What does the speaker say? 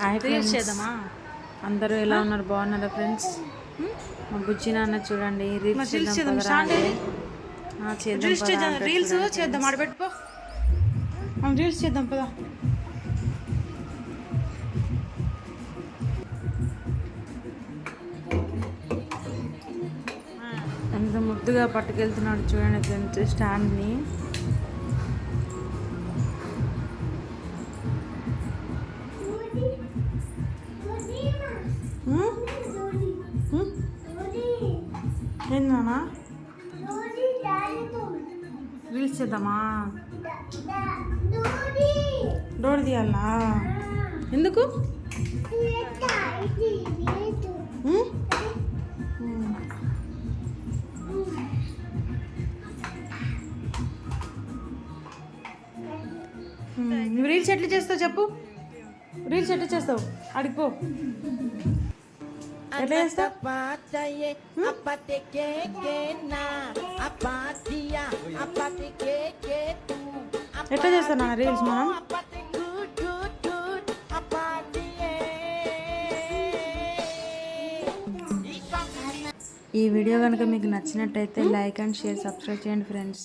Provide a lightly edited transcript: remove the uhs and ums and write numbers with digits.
Hi friends, చేద్దామా? అందరూ ఎలా ఉన్నారు? బాగున్నారా ఫ్రెండ్స్? మా బుజ్జి నాన్న చూడండి రీల్స్ చేద్దాం రీల్స్ చేద్దాం ఆడబెట్టుకో. రీల్స్ చేద్దాం పదా. ఎంత ముద్దుగా పట్టుకెళ్తున్నాడు చూడండి ఫ్రెండ్స్ స్టాండ్ని. ఏందన్నా రీల్స్ చేద్దామా? డోర్ తీయాలా? ఎందుకు? నువ్వు రీల్స్ ఎట్లా చేస్తావు చెప్పు. రీల్స్ ఎట్లా చేస్తావు? అడిగిపో. ఎట్లా చేస్తావు? ఎట్లా చేస్తావు నా రీల్స్ మనం? ఈ వీడియో కనుక మీకు నచ్చినట్టయితే లైక్ అండ్ షేర్, సబ్స్క్రైబ్ చేయండి ఫ్రెండ్స్.